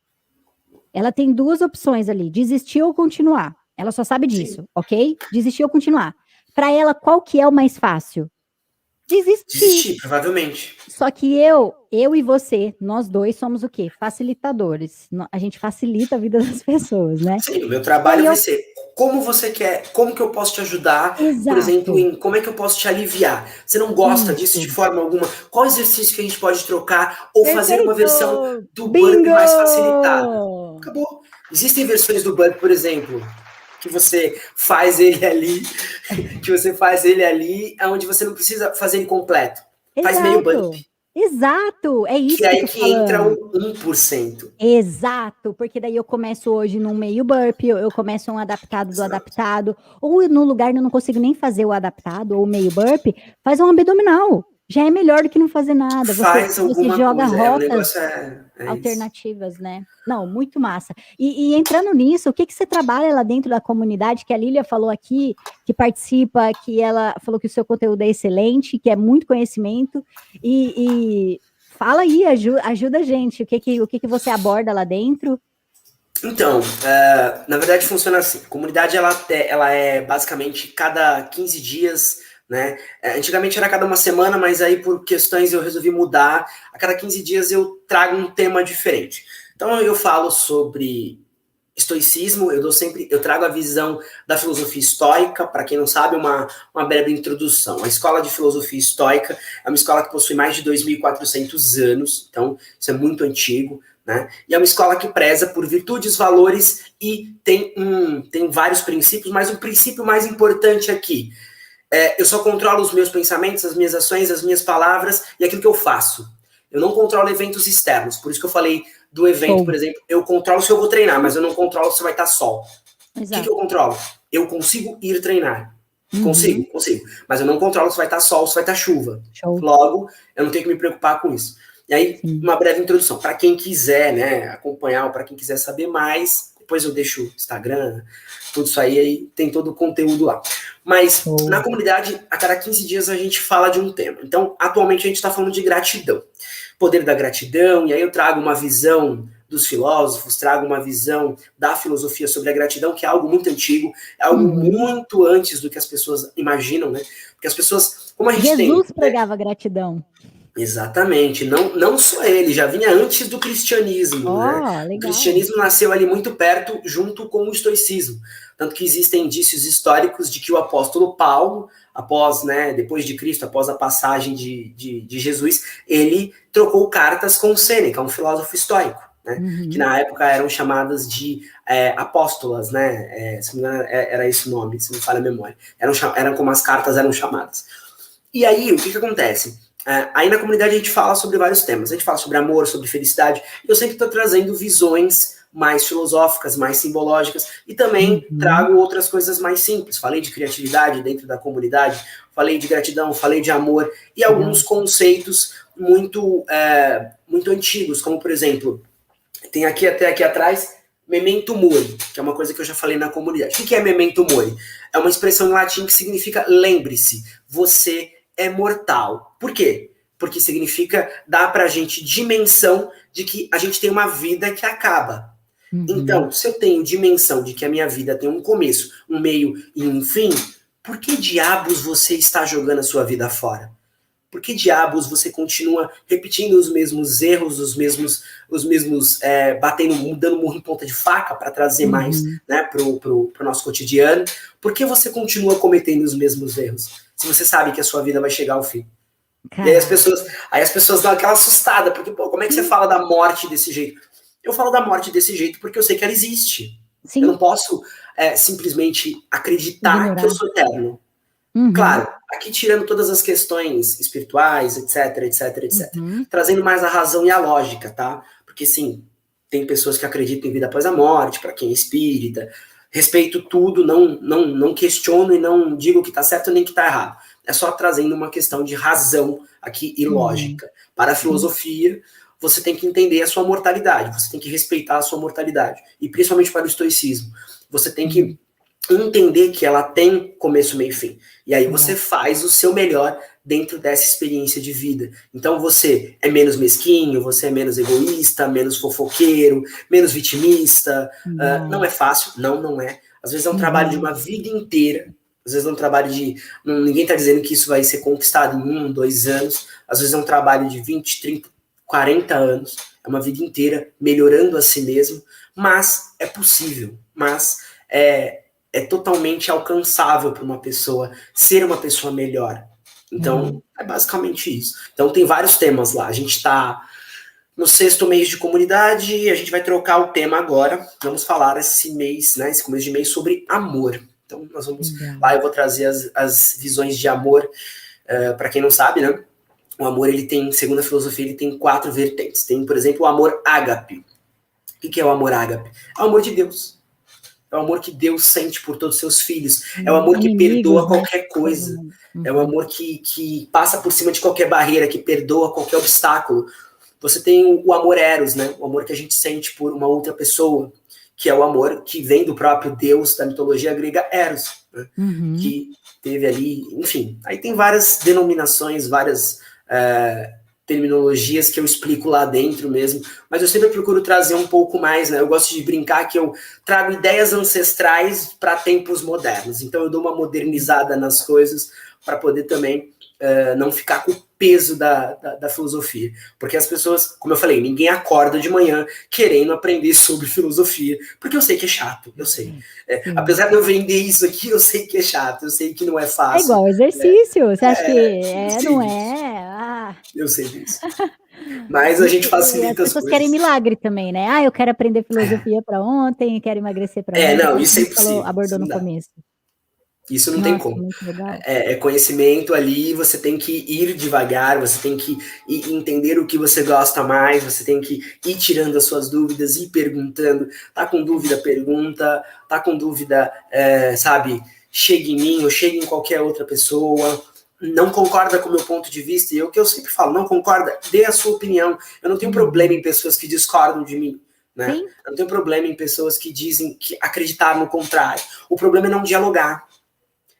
ela tem duas opções ali, desistir ou continuar. Ela só sabe disso, sim, ok? Desistir ou continuar. Para ela, qual que é o mais fácil? Desistir, provavelmente. Só que eu e você, nós dois somos o quê? Facilitadores. A gente facilita a vida das pessoas, né? Sim, o meu trabalho vai ser como você quer, como que eu posso te ajudar, exato, por exemplo, como é que eu posso te aliviar? Você não gosta disso de forma alguma? Qual exercício que a gente pode trocar ou fazer uma versão do burpee mais facilitada? Acabou. Existem versões do burpee, por exemplo, que você faz ele ali, onde você não precisa fazer ele completo. Exato. Faz meio burpee. Exato, é isso Que que aí eu tô que entra falando. o 1%. Exato, porque daí eu começo hoje num meio burpee, eu começo um adaptado do Exato. adaptado, ou no lugar eu não consigo nem fazer o adaptado ou o meio burpee, faz um abdominal. Já é melhor do que não fazer nada. Faz Você alguma joga coisa. O rotas negócio é isso. alternativas, né? Não, muito massa. E entrando nisso, o que que você trabalha lá dentro da comunidade, que a Lília falou aqui, que participa, que ela falou que o seu conteúdo é excelente, que é muito conhecimento, e fala aí, ajuda a gente, o que que você aborda lá dentro? Então, na verdade funciona assim. A comunidade ela é basicamente cada 15 dias, né? Antigamente era cada uma semana, mas aí por questões eu resolvi mudar. A cada 15 dias eu trago um tema diferente. Então eu falo sobre estoicismo, eu trago a visão da filosofia estoica, para quem não sabe, uma breve introdução. A escola de filosofia estoica é uma escola que possui mais de 2.400 anos, então isso é muito antigo, né? E é uma escola que preza por virtudes, valores e tem vários princípios, mas o princípio mais importante aqui eu só controlo os meus pensamentos, as minhas ações, as minhas palavras e aquilo que eu faço. Eu não controlo eventos externos, por isso que eu falei do evento, por exemplo, eu controlo se eu vou treinar, mas eu não controlo se vai estar sol. O que eu controlo? Eu consigo ir treinar. Consigo. Mas eu não controlo se vai estar sol, se vai estar chuva. Show. Logo, eu não tenho que me preocupar com isso. E aí, uma breve introdução. Para quem quiser, né, acompanhar, ou para quem quiser saber mais, depois eu deixo o Instagram, tudo isso aí tem todo o conteúdo lá. Mas na comunidade, a cada 15 dias a gente fala de um tema. Então, atualmente a gente está falando de gratidão. Poder da gratidão, e aí eu trago uma visão dos filósofos, trago uma visão da filosofia sobre a gratidão, que é algo muito antigo, é algo muito antes do que as pessoas imaginam, né? Porque as pessoas, como a gente Jesus pregava gratidão. Exatamente, não só ele, já vinha antes do cristianismo, né? Legal. O cristianismo nasceu ali muito perto, junto com o estoicismo. Tanto que existem indícios históricos de que o apóstolo Paulo, após, né, depois de Cristo, após a passagem de Jesus, ele trocou cartas com Sêneca, um filósofo estoico, né? Que na época eram chamadas de apóstolas, né? Se não me engano, era esse o nome, se não me falha a memória. Eram como as cartas eram chamadas. E aí, o que acontece? Aí na comunidade a gente fala sobre vários temas. A gente fala sobre amor, sobre felicidade. E eu sempre estou trazendo visões mais filosóficas, mais simbológicas. E também trago outras coisas mais simples. Falei de criatividade dentro da comunidade. Falei de gratidão, falei de amor. E alguns conceitos muito antigos. Como, por exemplo, tem aqui atrás... Memento mori, que é uma coisa que eu já falei na comunidade. O que é memento mori? É uma expressão em latim que significa lembre-se, você é mortal. Por quê? Porque significa dar pra gente dimensão de que a gente tem uma vida que acaba. Então, se eu tenho dimensão de que a minha vida tem um começo, um meio e um fim, por que diabos você está jogando a sua vida fora? Por que diabos você continua repetindo os mesmos erros, os mesmos dando murro em ponta de faca para trazer mais, né, pro nosso cotidiano? Por que você continua cometendo os mesmos erros? Se você sabe que a sua vida vai chegar ao fim. E aí as pessoas dão aquela assustada, porque, pô, como é que você fala da morte desse jeito? Eu falo da morte desse jeito porque eu sei que ela existe. Sim. Eu não posso simplesmente acreditar que eu sou eterno. Claro, aqui tirando todas as questões espirituais, etc. Trazendo mais a razão e a lógica, tá? Porque, sim, tem pessoas que acreditam em vida após a morte, para quem é espírita. Respeito tudo, não questiono e não digo que tá certo nem que tá errado. É só trazendo uma questão de razão aqui e lógica. Para a filosofia, você tem que entender a sua mortalidade, você tem que respeitar a sua mortalidade. E principalmente para o estoicismo, você tem que entender que ela tem começo, meio e fim. E aí você faz o seu melhor dentro dessa experiência de vida. Então você é menos mesquinho, você é menos egoísta, menos fofoqueiro, menos vitimista. Não é fácil? Não é. Às vezes é um trabalho de uma vida inteira. Às vezes é um trabalho de... Ninguém está dizendo que isso vai ser conquistado em 1, 2 anos. Às vezes é um trabalho de 20, 30, 40 anos. É uma vida inteira melhorando a si mesmo. Mas é possível. Mas é totalmente alcançável para uma pessoa ser uma pessoa melhor. Então, é basicamente isso. Então, tem vários temas lá. A gente está no 6º mês de comunidade e a gente vai trocar o tema agora. Vamos falar esse mês, né, esse começo de mês, sobre amor. Então, nós vamos lá, eu vou trazer as visões de amor. Para quem não sabe, né, o amor, ele tem, segundo a filosofia, ele tem 4 vertentes. Tem, por exemplo, o amor ágape. O que é o amor ágape? É o amor de Deus. É o amor que Deus sente por todos os seus filhos. É o amor que perdoa qualquer coisa. É o amor que passa por cima de qualquer barreira, que perdoa qualquer obstáculo. Você tem o amor eros, né? O amor que a gente sente por uma outra pessoa, que é o amor que vem do próprio Deus da mitologia grega, Eros, né? Que teve ali, enfim. Aí tem várias denominações, várias terminologias que eu explico lá dentro mesmo, mas eu sempre procuro trazer um pouco mais, né? Eu gosto de brincar que eu trago ideias ancestrais para tempos modernos, então eu dou uma modernizada nas coisas para poder também não ficar com o peso da filosofia, porque as pessoas, como eu falei, ninguém acorda de manhã querendo aprender sobre filosofia, porque eu sei que é chato, eu sei. Apesar de eu vender isso aqui, eu sei que é chato, eu sei que não é fácil. É igual exercício, você acha que não é? Eu sei disso. Mas a gente facilita as pessoas querem milagre também, né? Eu quero aprender filosofia para ontem, quero emagrecer para ontem. Não, isso é impossível. Abordou no começo. Isso não tem como. É conhecimento ali, você tem que ir devagar, você tem que entender o que você gosta mais, você tem que ir tirando as suas dúvidas, ir perguntando. Tá com dúvida, pergunta. Tá com dúvida, sabe, chega em mim ou chega em qualquer outra pessoa. Não concorda com o meu ponto de vista, e é o que eu sempre falo, não concorda, dê a sua opinião. Eu não tenho problema em pessoas que discordam de mim, né? Eu não tenho problema em pessoas que dizem que acreditar no contrário. O problema é não dialogar.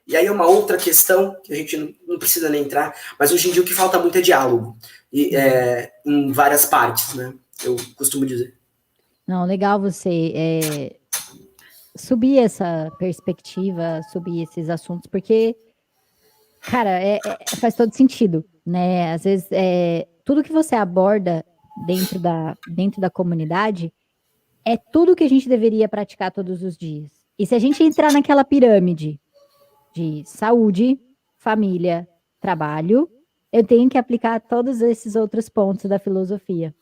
E aí é uma outra questão, que a gente não precisa nem entrar, mas hoje em dia o que falta muito é diálogo, em várias partes, né? Eu costumo dizer. Não, legal você subir essa perspectiva, subir esses assuntos, porque, cara, faz todo sentido, né? Às vezes, tudo que você aborda dentro da comunidade é tudo que a gente deveria praticar todos os dias. E se a gente entrar naquela pirâmide de saúde, família, trabalho, eu tenho que aplicar todos esses outros pontos da filosofia.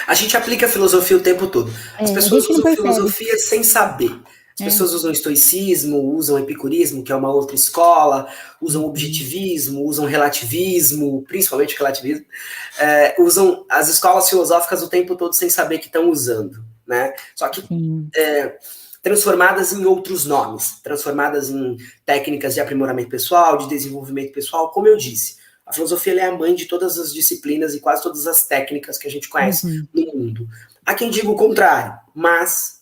A gente aplica a filosofia o tempo todo. As pessoas usam filosofia sem saber. As pessoas usam estoicismo, usam epicurismo, que é uma outra escola, usam objetivismo, usam relativismo, principalmente relativismo, usam as escolas filosóficas o tempo todo sem saber que estão usando, né? Só que transformadas em outros nomes, transformadas em técnicas de aprimoramento pessoal, de desenvolvimento pessoal, como eu disse. A filosofia é a mãe de todas as disciplinas e quase todas as técnicas que a gente conhece no mundo. Há quem diga o contrário, mas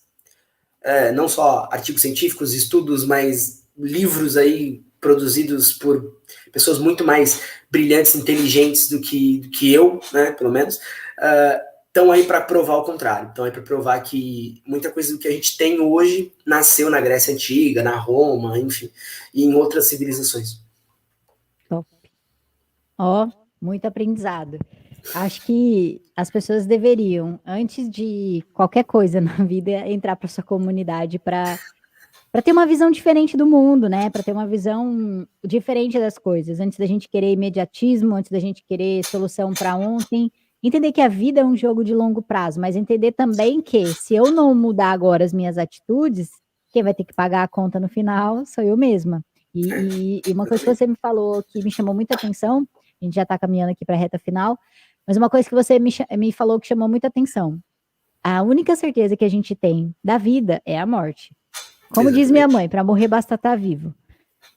não só artigos científicos, estudos, mas livros aí produzidos por pessoas muito mais brilhantes, inteligentes do que eu, né, pelo menos, estão aí para provar o contrário. Estão aí para provar que muita coisa do que a gente tem hoje nasceu na Grécia Antiga, na Roma, enfim, e em outras civilizações. Top. Muito aprendizado. Acho que as pessoas deveriam, antes de qualquer coisa na vida, entrar para sua comunidade para ter uma visão diferente do mundo, né? Para ter uma visão diferente das coisas. Antes da gente querer imediatismo, antes da gente querer solução para ontem, entender que a vida é um jogo de longo prazo, mas entender também que se eu não mudar agora as minhas atitudes, quem vai ter que pagar a conta no final sou eu mesma. E uma coisa que você me falou que me chamou muita atenção, a gente já está caminhando aqui para a reta final, mas uma coisa que você me falou que chamou muita atenção, a única certeza que a gente tem da vida é a morte. Como diz minha mãe, para morrer basta estar vivo.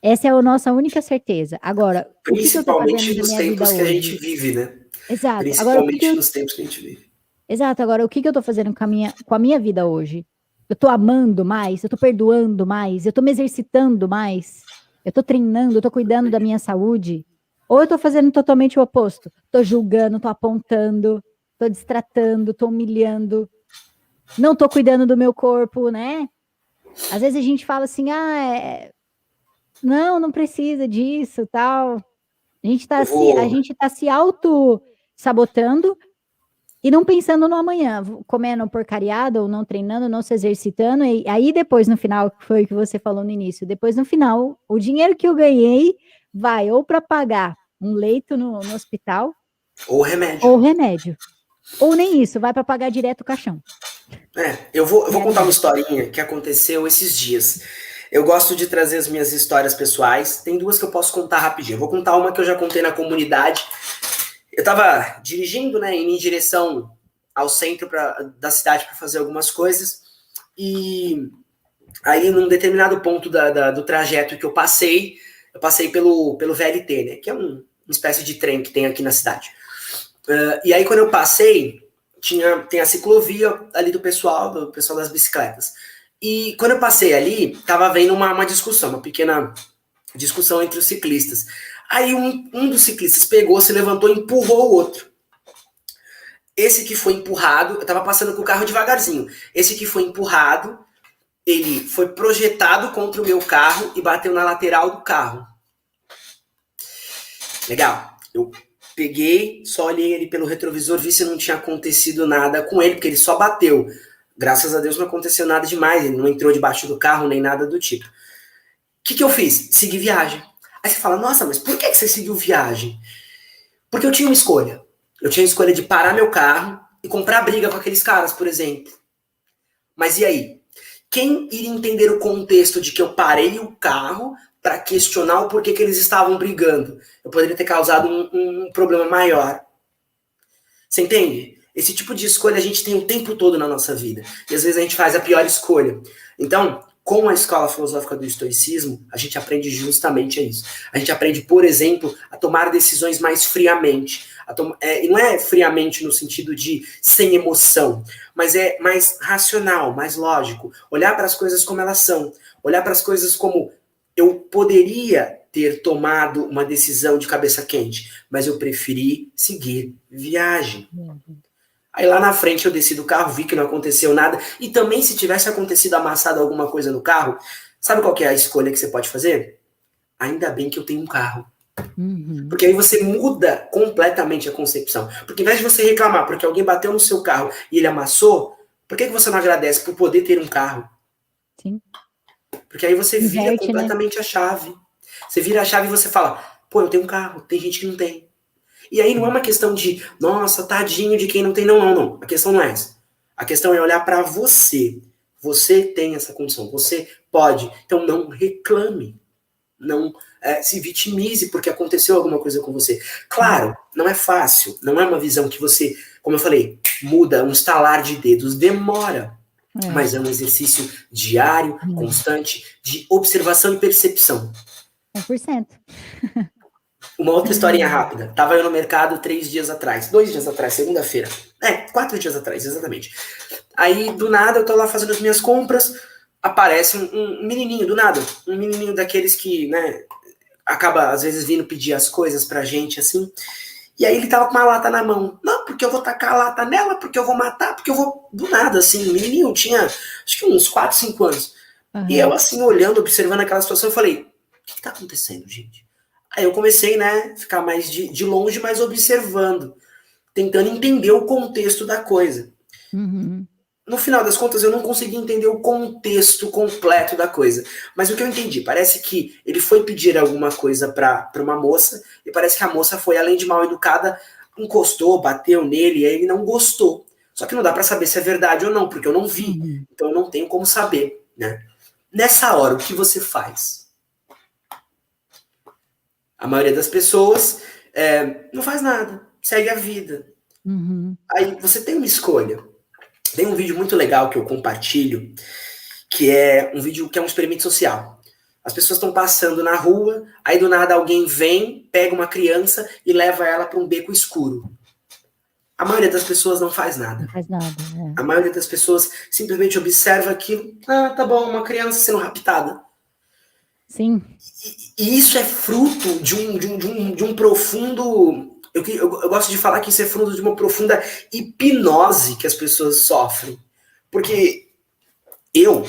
Essa é a nossa única certeza. Agora, principalmente nos tempos que a gente vive, né? Exato. Principalmente nos tempos que a gente vive. Exato. Agora, o que eu estou fazendo com a minha vida hoje? Eu estou amando mais? Eu estou perdoando mais? Eu estou me exercitando mais? Eu estou treinando? Eu estou cuidando da minha saúde? Ou eu estou fazendo totalmente o oposto? Estou julgando, estou apontando, estou destratando, estou humilhando, não estou cuidando do meu corpo, né? Às vezes a gente fala assim, não precisa disso, tal. A gente tá se auto-sabotando e não pensando no amanhã, comendo porcariada ou não treinando, não se exercitando, e aí depois no final, que foi o que você falou no início, depois no final, o dinheiro que eu ganhei vai ou para pagar um leito no hospital, ou remédio. Ou nem isso, vai para pagar direto o caixão. Eu vou contar uma historinha que aconteceu esses dias. Eu gosto de trazer as minhas histórias pessoais. Tem duas que eu posso contar rapidinho. Eu vou contar uma que eu já contei na comunidade. Eu estava dirigindo, né, indo em direção ao centro da cidade para fazer algumas coisas. E aí, num determinado ponto do trajeto que eu passei pelo VLT, né, que é uma espécie de trem que tem aqui na cidade. E aí, quando eu passei, tem a ciclovia ali do pessoal das bicicletas. E quando eu passei ali, tava havendo uma discussão, uma pequena discussão entre os ciclistas. Aí um dos ciclistas pegou, se levantou e empurrou o outro. Esse que foi empurrado, eu tava passando com o carro devagarzinho. Esse que foi empurrado, ele foi projetado contra o meu carro e bateu na lateral do carro. Legal. Eu peguei, só olhei ele pelo retrovisor, vi se não tinha acontecido nada com ele, porque ele só bateu. Graças a Deus não aconteceu nada demais, ele não entrou debaixo do carro, nem nada do tipo. O que eu fiz? Segui viagem. Aí você fala, nossa, mas por que você seguiu viagem? Porque eu tinha uma escolha. Eu tinha a escolha de parar meu carro e comprar briga com aqueles caras, por exemplo. Mas e aí? Quem iria entender o contexto de que eu parei o carro para questionar o porquê que eles estavam brigando? Eu poderia ter causado um problema maior. Você entende? Esse tipo de escolha a gente tem o tempo todo na nossa vida. E às vezes a gente faz a pior escolha. Então, com a escola filosófica do estoicismo, a gente aprende justamente isso. A gente aprende, por exemplo, a tomar decisões mais friamente. E não é friamente no sentido de sem emoção, mas é mais racional, mais lógico. Olhar para as coisas como elas são. Olhar para as coisas como eu poderia ter tomado uma decisão de cabeça quente, mas eu preferi seguir viagem. Aí lá na frente eu desci do carro, vi que não aconteceu nada. E também se tivesse acontecido amassado alguma coisa no carro, sabe qual que é a escolha que você pode fazer? Ainda bem que eu tenho um carro. Uhum. Porque aí você muda completamente a concepção. Porque ao invés de você reclamar porque alguém bateu no seu carro e ele amassou, por que você não agradece por poder ter um carro? Sim. Porque aí você vira completamente, né, a chave. Você vira a chave e você fala, pô, eu tenho um carro, tem gente que não tem. E aí não é uma questão de, nossa, tadinho de quem não tem, não. A questão não é essa. A questão é olhar para você. Você tem essa condição, você pode. Então não reclame. Não se vitimize porque aconteceu alguma coisa com você. Claro, não é fácil. Não é uma visão que você, como eu falei, muda, um estalar de dedos. Demora. Mas é um exercício diário, constante, de observação e percepção. 100%. Uma outra historinha rápida. Tava eu no mercado 2 dias atrás, segunda-feira. 4 dias atrás, exatamente. Aí, do nada, eu tô lá fazendo as minhas compras, aparece um menininho, do nada. Um menininho daqueles que, né, acaba, às vezes, vindo pedir as coisas pra gente, assim. E aí ele tava com uma lata na mão. Não, porque eu vou tacar a lata nela, porque eu vou matar, porque eu vou... Do nada, assim, o menininho tinha, acho que uns 4, 5 anos. Uhum. E eu, assim, olhando, observando aquela situação, eu falei, o que tá acontecendo, gente? Aí eu comecei, né, ficar mais de longe, mas observando, tentando entender o contexto da coisa. Uhum. No final das contas, eu não consegui entender o contexto completo da coisa. Mas o que eu entendi, parece que ele foi pedir alguma coisa para uma moça, e parece que a moça foi, além de mal educada, encostou, bateu nele, e aí ele não gostou. Só que não dá para saber se é verdade ou não, porque eu não vi. Uhum. Então eu não tenho como saber, né? Nessa hora, o que você faz? A maioria das pessoas não faz nada, segue a vida. Uhum. Aí você tem uma escolha. Tem um vídeo muito legal que eu compartilho, que é um vídeo que é um experimento social. As pessoas estão passando na rua, aí do nada alguém vem, pega uma criança e leva ela para um beco escuro. A maioria das pessoas não faz nada. Não faz nada, é. A maioria das pessoas simplesmente observa aquilo. Ah, tá bom, uma criança sendo raptada. Sim. E isso é fruto de um profundo... Eu gosto de falar que isso é fruto de uma profunda hipnose que as pessoas sofrem. Porque eu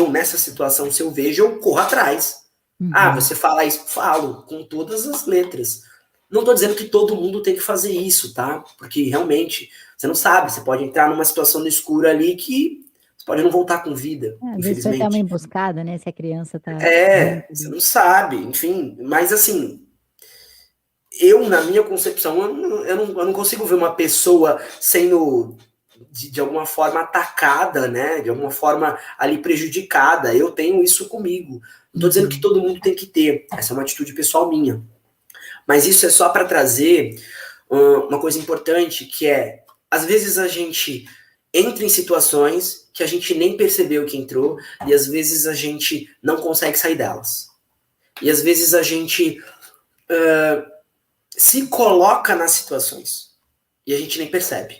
nessa situação, se eu vejo, eu corro atrás. Uhum. Ah, você fala isso? Falo, com todas as letras. Não tô dizendo que todo mundo tem que fazer isso, tá? Porque realmente, você não sabe, você pode entrar numa situação no escuro ali que você pode não voltar com vida, infelizmente. Às vezes foi até uma emboscada, né? Se a criança tá... você não sabe, enfim. Mas assim, eu, na minha concepção, eu não consigo ver uma pessoa sendo de alguma forma atacada, né? De alguma forma ali prejudicada. Eu tenho isso comigo. Não estou dizendo que todo mundo tem que ter. Essa é uma atitude pessoal minha. Mas isso é só para trazer uma coisa importante, que é, às vezes a gente entra em situações que a gente nem percebeu que entrou, e às vezes a gente não consegue sair delas. E às vezes a gente se coloca nas situações e a gente nem percebe.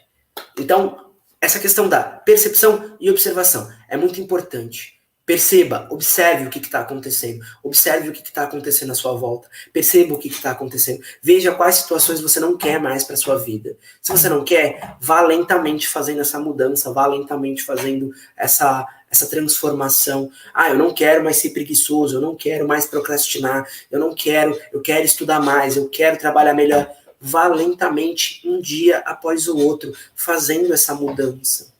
Então, essa questão da percepção e observação é muito importante. Perceba, observe o que está acontecendo. Observe o que está acontecendo à sua volta. Perceba o que está acontecendo. Veja quais situações você não quer mais para sua vida. Se você não quer, vá lentamente fazendo essa mudança, vá lentamente fazendo essa transformação. Ah, eu não quero mais ser preguiçoso, eu não quero mais procrastinar, eu quero estudar mais, eu quero trabalhar melhor. Vá lentamente, um dia após o outro, fazendo essa mudança.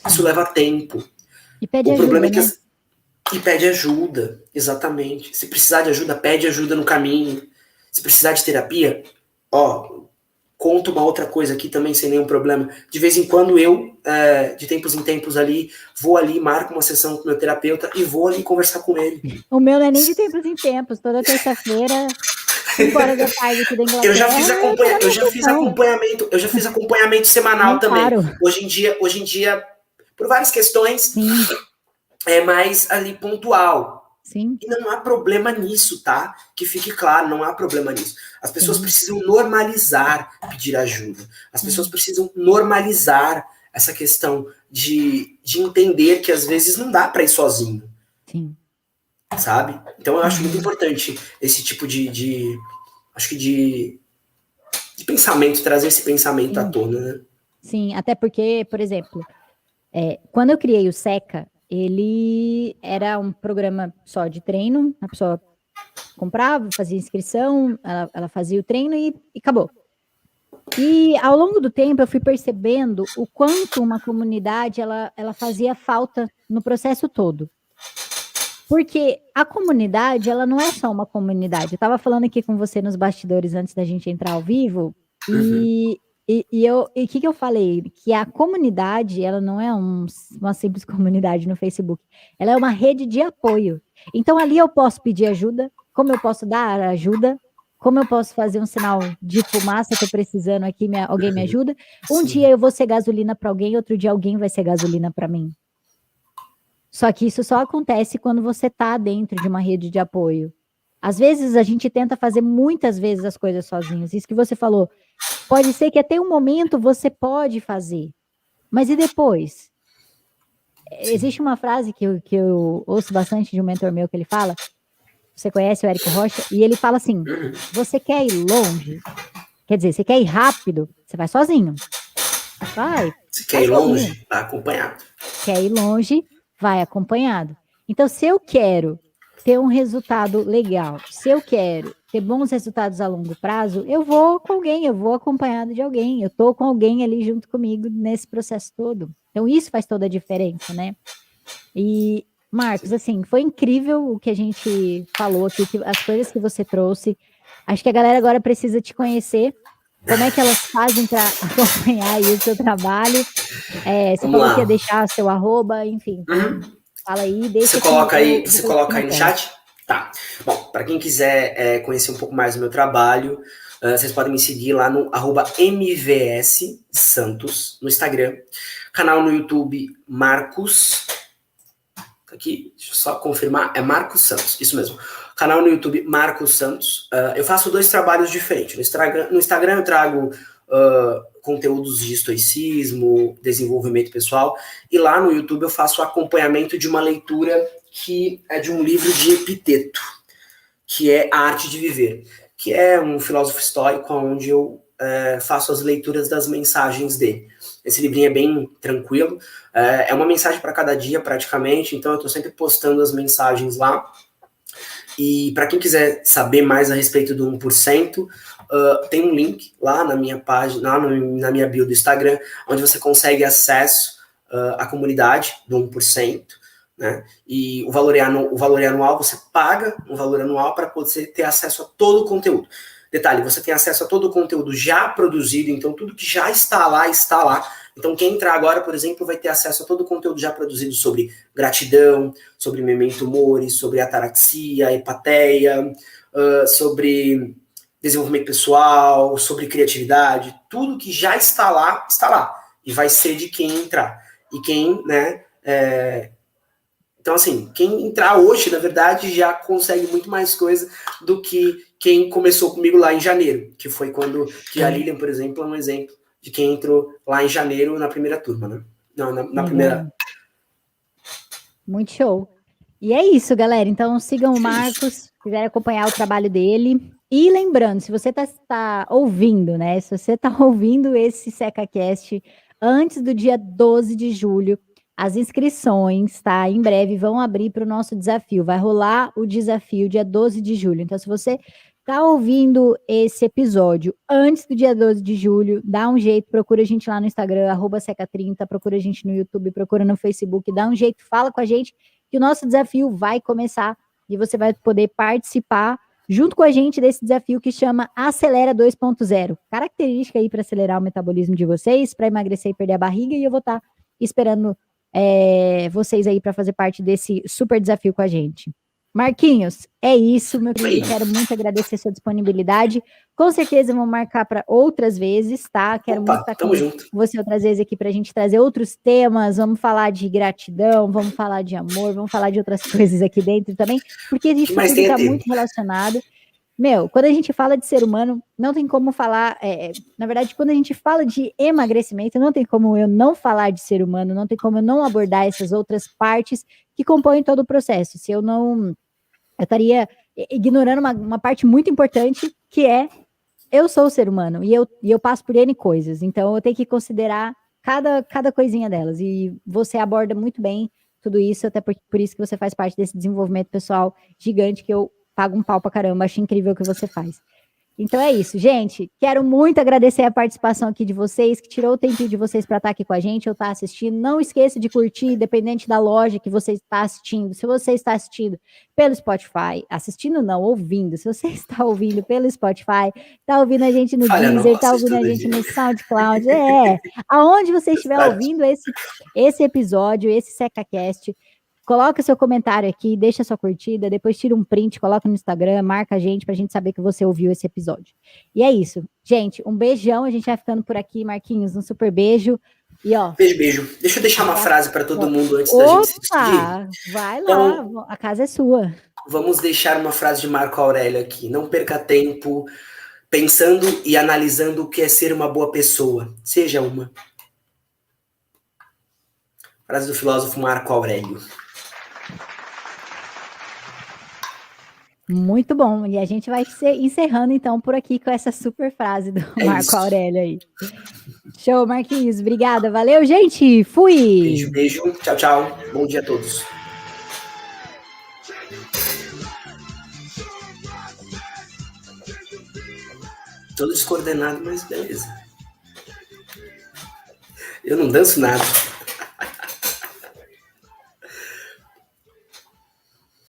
Isso leva tempo. E pede ajuda, problema é que, né? E pede ajuda, exatamente. Se precisar de ajuda, pede ajuda no caminho. Se precisar de terapia, conto uma outra coisa aqui também, sem nenhum problema. De vez em quando eu, de tempos em tempos ali, vou ali, marco uma sessão com o meu terapeuta e vou ali conversar com ele. O meu não é nem de tempos em tempos, toda terça-feira, 5 horas da tarde aqui da Inglaterra. Eu já fiz acompanhamento semanal também. Hoje em dia, por várias questões, sim, é mais ali pontual. Sim. E não há problema nisso, tá? Que fique claro, não há problema nisso. As pessoas precisam normalizar pedir ajuda. As pessoas precisam normalizar essa questão de entender que às vezes não dá para ir sozinho. Sim. Sabe? Então eu acho muito importante esse tipo de pensamento, trazer esse pensamento à tona, né? Sim, até porque, por exemplo, quando eu criei o Seca, ele era um programa só de treino, a pessoa comprava, fazia inscrição, ela fazia o treino e acabou. E ao longo do tempo eu fui percebendo o quanto uma comunidade ela fazia falta no processo todo. Porque a comunidade, ela não é só uma comunidade. Eu estava falando aqui com você nos bastidores antes da gente entrar ao vivo, e o que eu falei? Que a comunidade, ela não é uma simples comunidade no Facebook, ela é uma rede de apoio. Então, ali eu posso pedir ajuda, como eu posso dar ajuda, como eu posso fazer um sinal de fumaça, estou precisando aqui, alguém me ajuda. Um dia eu vou ser gasolina para alguém, outro dia alguém vai ser gasolina para mim. Só que isso só acontece quando você está dentro de uma rede de apoio. Às vezes, a gente tenta fazer muitas vezes as coisas sozinhos. Isso que você falou, pode ser que até um momento você pode fazer. Mas e depois? Existe uma frase que eu ouço bastante de um mentor meu que ele fala, você conhece o Érico Rocha, e ele fala assim, você quer ir longe? Quer dizer, você quer ir rápido? Você vai sozinho. Vai. Você quer ir longe? Vai acompanhado. Quer ir longe? Vai acompanhado. Então, se eu quero ter um resultado legal, se eu quero ter bons resultados a longo prazo, eu vou com alguém, eu vou acompanhado de alguém, eu estou com alguém ali junto comigo nesse processo todo. Então, isso faz toda a diferença, né? E, Marcos, assim, foi incrível o que a gente falou aqui, as coisas que você trouxe. Acho que a galera agora precisa te conhecer. Como é que elas fazem para acompanhar aí o seu trabalho? Você falou que ia deixar seu @, enfim. Fala aí, deixa. Você coloca aí no chat? Tá. Bom, para quem quiser conhecer um pouco mais do meu trabalho, vocês podem me seguir lá no @mvssantos no Instagram. Canal no YouTube Marcos. Aqui, deixa eu só confirmar, é Marcos Santos, isso mesmo. Canal no YouTube Marcos Santos. Eu faço 2 trabalhos diferentes. No Instagram eu trago conteúdos de estoicismo, desenvolvimento pessoal, e lá no YouTube eu faço o acompanhamento de uma leitura que é de um livro de Epiteto, que é A Arte de Viver, que é um filósofo estoico onde eu faço as leituras das mensagens dele. Esse livrinho é bem tranquilo, é uma mensagem para cada dia praticamente, então eu estou sempre postando as mensagens lá. E para quem quiser saber mais a respeito do 1%, tem um link lá na minha página, lá na minha bio do Instagram, onde você consegue acesso à comunidade do 1%, né? E o valor é anual, você paga um valor anual para você ter acesso a todo o conteúdo. Detalhe, você tem acesso a todo o conteúdo já produzido, então tudo que já está lá, está lá. Então quem entrar agora, por exemplo, vai ter acesso a todo o conteúdo já produzido sobre gratidão, sobre memento mori, sobre ataraxia, epateia, sobre desenvolvimento pessoal, sobre criatividade, tudo que já está lá, está lá. E vai ser de quem entrar. E quem, né, então, assim, quem entrar hoje, na verdade, já consegue muito mais coisa do que quem começou comigo lá em janeiro, que foi quando que a Lilian, por exemplo, é um exemplo de quem entrou lá em janeiro na primeira turma, né? Não, na primeira. Muito show. E é isso, galera. Então, sigam o Marcos, se quiser acompanhar o trabalho dele. E lembrando, se você tá ouvindo, né? Se você tá ouvindo esse SecaCast antes do dia 12 de julho, as inscrições, tá? Em breve vão abrir para o nosso desafio. Vai rolar o desafio dia 12 de julho. Então, se você tá ouvindo esse episódio antes do dia 12 de julho, dá um jeito, procura a gente lá no Instagram, @seca30, procura a gente no YouTube, procura no Facebook, dá um jeito, fala com a gente, que o nosso desafio vai começar e você vai poder participar junto com a gente desse desafio que chama Acelera 2.0. Característica aí para acelerar o metabolismo de vocês, para emagrecer e perder a barriga, e eu vou estar esperando vocês aí para fazer parte desse super desafio com a gente. Marquinhos, é isso, meu querido. Quero muito agradecer a sua disponibilidade. Com certeza vamos marcar para outras vezes, tá? Quero muito estar com você outras vezes aqui para a gente trazer outros temas. Vamos falar de gratidão, vamos falar de amor, vamos falar de outras coisas aqui dentro também, porque isso tudo está muito relacionado. Meu, quando a gente fala de ser humano, não tem como falar. Na verdade, quando a gente fala de emagrecimento, não tem como eu não falar de ser humano, não tem como eu não abordar essas outras partes que compõem todo o processo. Se eu não. Eu estaria ignorando uma parte muito importante, que é eu sou o ser humano e eu passo por N coisas. Então, eu tenho que considerar cada coisinha delas. E você aborda muito bem tudo isso, até por isso que você faz parte desse desenvolvimento pessoal gigante que eu pago um pau pra caramba, acho incrível o que você faz. Então é isso, gente. Quero muito agradecer a participação aqui de vocês, que tirou o tempinho de vocês para estar aqui com a gente, eu estar assistindo. Não esqueça de curtir, independente da loja que você está assistindo. Se você está assistindo pelo Spotify, assistindo não, ouvindo. Se você está ouvindo pelo Spotify, está ouvindo a gente no Deezer, está ouvindo a gente no SoundCloud, aonde você estiver ouvindo esse episódio, esse SecaCast, coloca seu comentário aqui, deixa sua curtida, depois tira um print, coloca no Instagram, marca a gente pra gente saber que você ouviu esse episódio. E é isso. Gente, um beijão, a gente vai ficando por aqui, Marquinhos, um super beijo. E ó, beijo. Deixa eu deixar uma frase para todo mundo antes da gente se despedir. Vai lá, então, a casa é sua. Vamos deixar uma frase de Marco Aurélio aqui. Não perca tempo pensando e analisando o que é ser uma boa pessoa. Seja uma. Frase do filósofo Marco Aurélio. Muito bom. E a gente vai encerrando, então, por aqui com essa super frase do Marco Aurélio aí. Show, Marquinhos. Obrigada. Valeu, gente. Fui. Beijo. Tchau, tchau. Bom dia a todos. Todo descoordenado, mas beleza. Eu não danço nada.